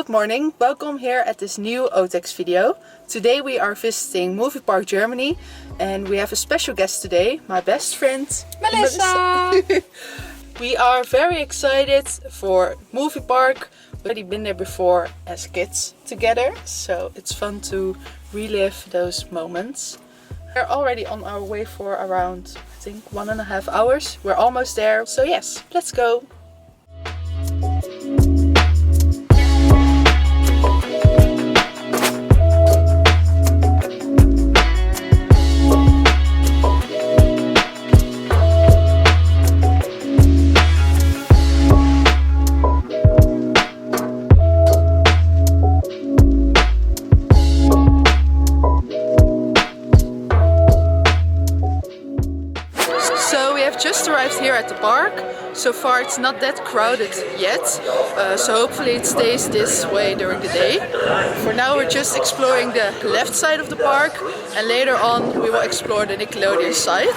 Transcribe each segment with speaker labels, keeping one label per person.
Speaker 1: Good morning, welcome here at this new OTEX video. Today we are visiting Movie Park Germany and we have a special guest today, my best friend
Speaker 2: Melissa!
Speaker 1: We are very excited for Movie Park. We've already been there before as kids together, so it's fun to relive those moments. We're already on our way for around, I think, 1.5 hours. We're almost there, so yes, let's go! Just arrived here at the park. So far it's not that crowded yet, so hopefully it stays this way during the day. For now we're just exploring the left side of the park and later on we will explore the Nickelodeon side.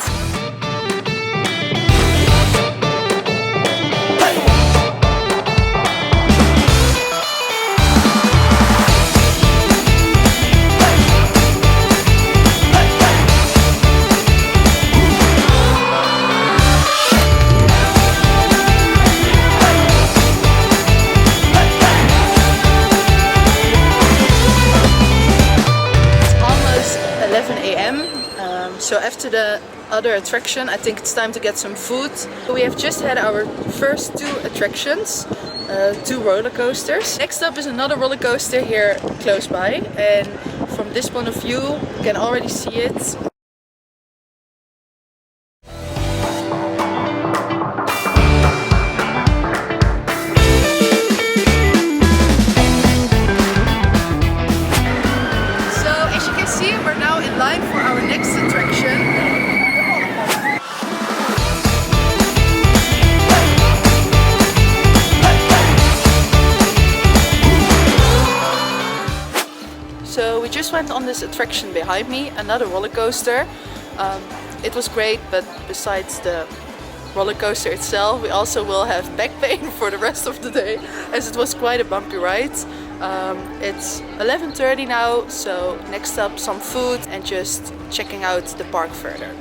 Speaker 1: So after the other attraction, I think it's time to get some food. We have just had our first 2 attractions, 2 roller coasters. Next up is another roller coaster here close by, and from this point of view you can already see it. So we just went on this attraction behind me, another roller coaster. It was great, but besides the roller coaster itself, we also will have back pain for the rest of the day, as it was quite a bumpy ride. It's 11:30 now, so next up some food and just checking out the park further.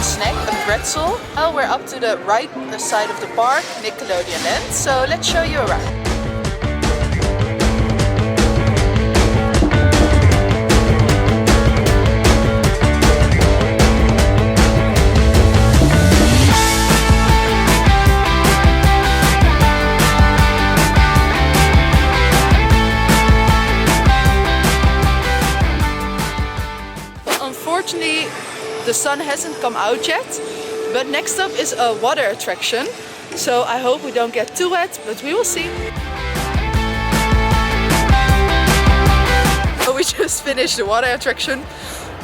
Speaker 1: Snack, a pretzel. Now we're up to the right side of the park, Nickelodeon Land, so let's show you around. Unfortunately, the sun hasn't come out yet, but next up is a water attraction, so I hope we don't get too wet, but we will see. So we just finished the water attraction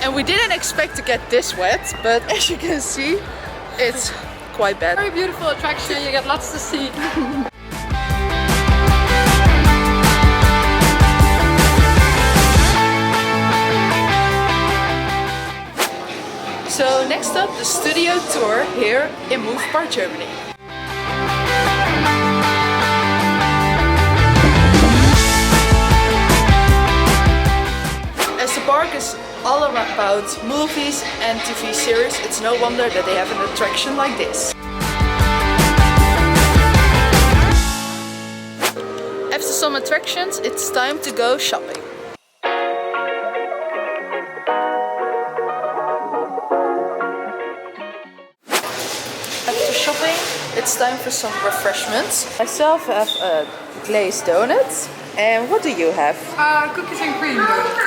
Speaker 1: and we didn't expect to get this wet, but as you can see, it's quite bad.
Speaker 2: Very beautiful attraction, you get lots to see.
Speaker 1: So next up, the studio tour here in Movie Park Germany. As the park is all about movies and TV series, it's no wonder that they have an attraction like this. After some attractions, it's time to go shopping. It's time for some refreshments. Myself have a glazed donut. And what do you have?
Speaker 2: Cookies and cream donut.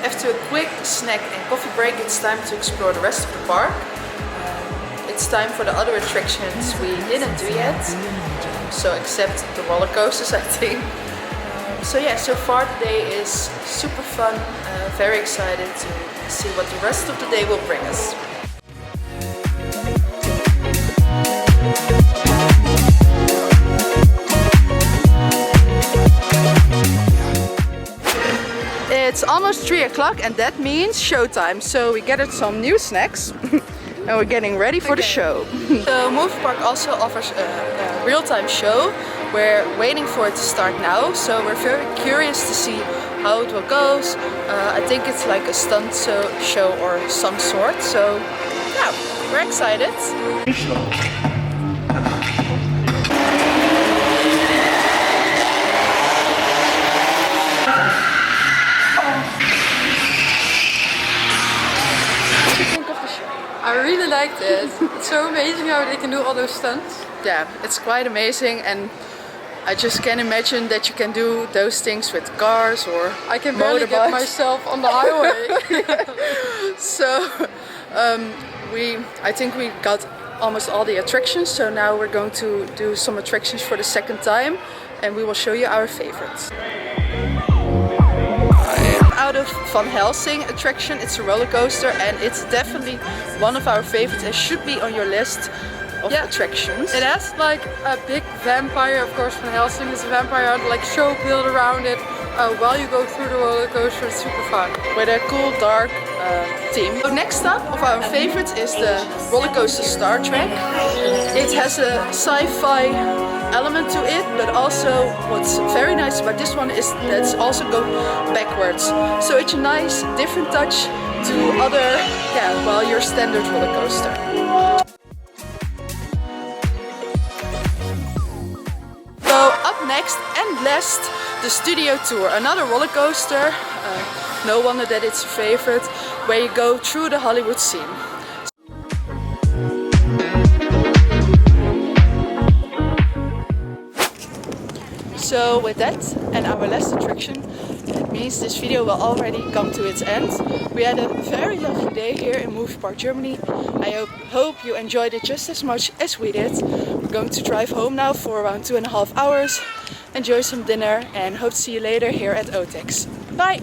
Speaker 1: After a quick snack and coffee break, it's time to explore the rest of the park. It's time for the other attractions we didn't do yet. So except the roller coasters, I think. So yeah, so far the day is super fun. Very excited to see what the rest of the day will bring us. It's almost 3 o'clock and that means showtime. So we gathered some new snacks and we're getting ready for the show. The movie park also offers a real-time show. We're waiting for it to start now, so we're very curious to see how it will go. I think it's like a stunt show or some sort. So yeah, we're excited.
Speaker 2: I really liked it. It's so amazing how they can do all those stunts.
Speaker 1: Yeah, it's quite amazing, and I just can't imagine that you can do those things with cars or
Speaker 2: I can barely get myself on the highway.
Speaker 1: So I think we got almost all the attractions, so now we're going to do some attractions for the second time and we will show you our favorites. Out of Van Helsing attraction, it's a roller coaster and it's definitely one of our favorites. It should be on your list of attractions.
Speaker 2: It has like a big vampire, of course Van Helsing is a vampire, like show built around it while you go through the roller coaster. It's super fun.
Speaker 1: With a cool dark theme. So next up of our favorites is the roller coaster Star Trek. It has a sci-fi element to it, but also what's very nice about this one is that it's also go backwards. So it's a nice different touch to other, well, your standard roller coaster. So up next and last, the Studio Tour, another roller coaster. No wonder that it's a favorite, where you go through the Hollywood scene. So with that and our last attraction, it means this video will already come to its end. We had a very lovely day here in Movie Park Germany. I hope you enjoyed it just as much as we did. We're going to drive home now for around 2.5 hours, enjoy some dinner and hope to see you later here at OTEX. Bye!